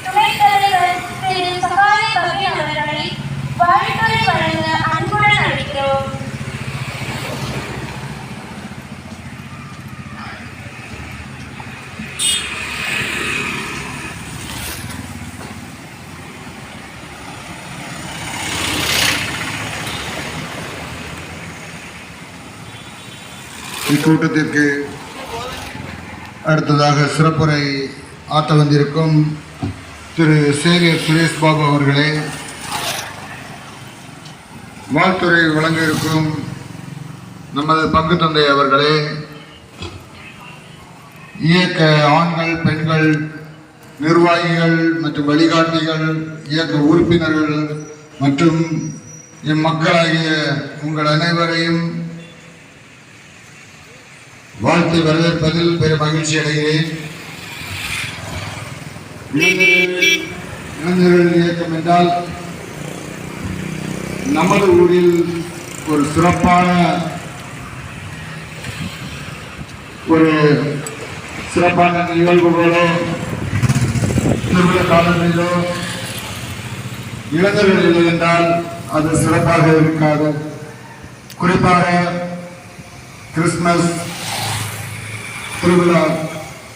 துணைத் தலைவர் திரு சகாய பபின் அவர்களை வாழ்த்துரை வழங்க அன்புடன் அழைக்கிறோம். இக்கூட்டத்திற்கு அடுத்ததாக சிறப்புரை ஆற்ற வந்திருக்கும் திரு சேவியர் சுரேஷ் பாபு அவர்களே, வாழ்த்துறை வழங்க இருக்கும் நமது பங்கு தந்தை அவர்களே, இயக்க ஆண்கள் பெண்கள் நிர்வாகிகள் மற்றும் வழிகாட்டிகள், இயக்க உறுப்பினர்கள் மற்றும் இம்மக்களாகிய உங்கள் அனைவரையும் வாழ்த்து வரவேற்பதில் பெரும் மகிழ்ச்சி அடைகிறேன். இளைஞர்கள் இயக்கம் என்றால் நமது ஊரில் ஒரு சிறப்பான நிகழ்வுகளோ திருவிழா காலங்களிலோ இளைஞர்கள் இல்லை என்றால் அது சிறப்பாக இருக்காது. குறிப்பாக கிறிஸ்துமஸ் திருவிழா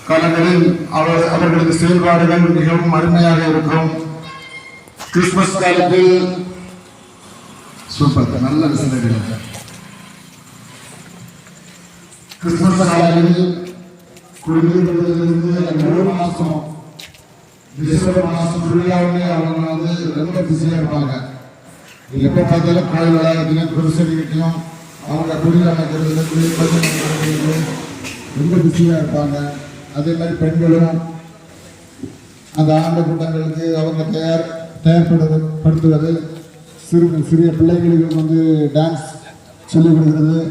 காலங்களில் அவர்களது செயல்பாடுகள் மிகவும் அருமையாக இருக்கும். கிறிஸ்துமஸ் காலத்தில் சூப்பர் நல்ல விஷயம். கிறிஸ்துமஸ் காலங்களில் குடியிருப்பிலிருந்து ஒரு மாசம் டிசம்பர் மாசம் ஃபுல்லாவே அவங்க ரொம்ப பிஸியா இருப்பாங்க. எப்ப பார்த்தாலும் கோயில் விளையாட்டுலையும் குருசடிக்கிட்டையும் அவங்க குடியில் அமைக்கிறது ரொம்ப பிஸியாக இருப்பாங்க. அதே மாதிரி பெண்களும் அந்த ஆண்டு கூட்டங்களுக்கு அவங்க தயார்படுத்துவது, சிறிய பிள்ளைகளுக்கு டான்ஸ் சொல்லிக் கொடுக்குறது,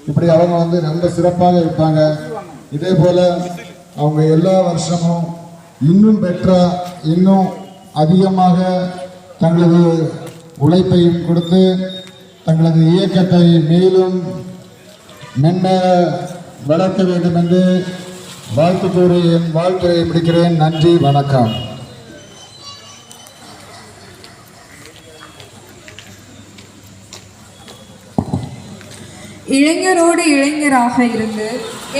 இப்படி அவங்க ரொம்ப சிறப்பாக இருப்பாங்க. இதே போல் அவங்க எல்லா வருஷமும் இன்னும் இன்னும் அதிகமாக தங்களது உழைப்பையும் கொடுத்து தங்களது இயக்கத்தை மேலும் மென்மேல வளர்க்க வேண்டும் என்று வாழ்த்துறை முடிக்கிறேன். நன்றி, வணக்கம். இளைஞரோடு இளைஞராக இருந்து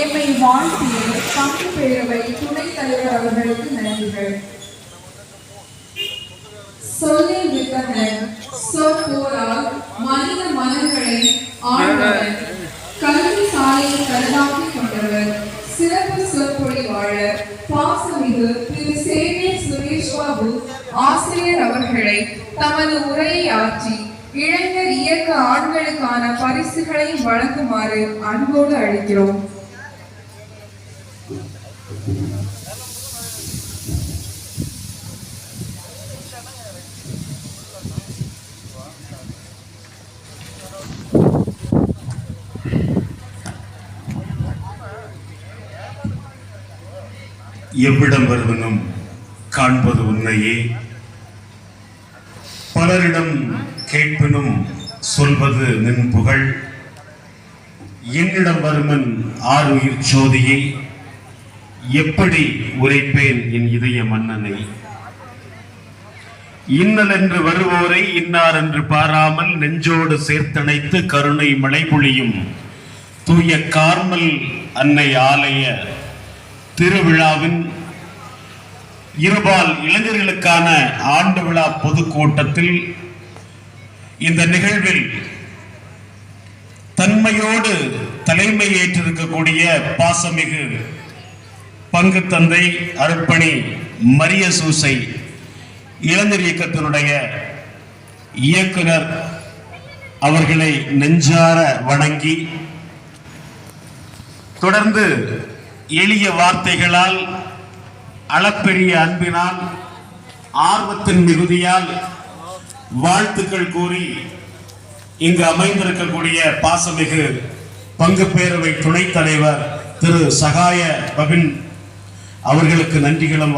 எம்மை வாழ்த்திய பங்கு பேரவை துணைத் தலைவர் அவர்களுக்கு நன்றிகள். சொல்லில் வித்தகன் சொற்போரால் மனித மனங்களை ஆழ்ந்தவர், கல்வி சாலையை கருதாக்கி கொண்டவர், சிறப்பு சொற்பொழிவாளர் பாசமிகு திரு சேவியர் சுரேஷ் பாபு ஆசிரியர் அவர்களை தமது உரையை ஆற்றி இளைஞர் இயக்க ஆண்களுக்கான பரிசுகளை வழங்குமாறு அன்போடு அழைக்கிறோம். எவ்விடம் வருவனும் காண்பது உன்னையே, பலரிடம் கேட்பினும் சொல்வது நின் புகழ். என்னிடம் வருமன் ஆறுயிர் சோதியை, எப்படி உரைப்பேன் என் இதய மன்னனை. இன்னல் என்று வருவோரை இன்னார் என்று பாராமல் நெஞ்சோடு சேர்த்தணைத்து கருணை மழை பொழியும் தூய கார்மல் அன்னை ஆலய திருவிழாவின் இருபால் இளைஞர்களுக்கான ஆண்டு விழா பொதுக்கூட்டத்தில் இந்த நிகழ்வில் தன்மையோடு தலைமை ஏற்றிருக்கக்கூடிய பாசமிகு பங்கு தந்தை அருட்பணி மரிய சூசை இளைஞர் இயக்கத்தினுடைய இயக்குனர் அவர்களை நெஞ்சார வணங்கி, தொடர்ந்து எளிய வார்த்தைகளால் அளப்பெரிய அன்பினால் ஆர்வத்தின் மிகுதியால் வாழ்த்துக்கள் கூறி இங்கு அமைந்திருக்கக்கூடிய பாசமிகு பங்கு பேரவை துணைத் தலைவர் திரு சகாய பபின் அவர்களுக்கு நன்றிகளும்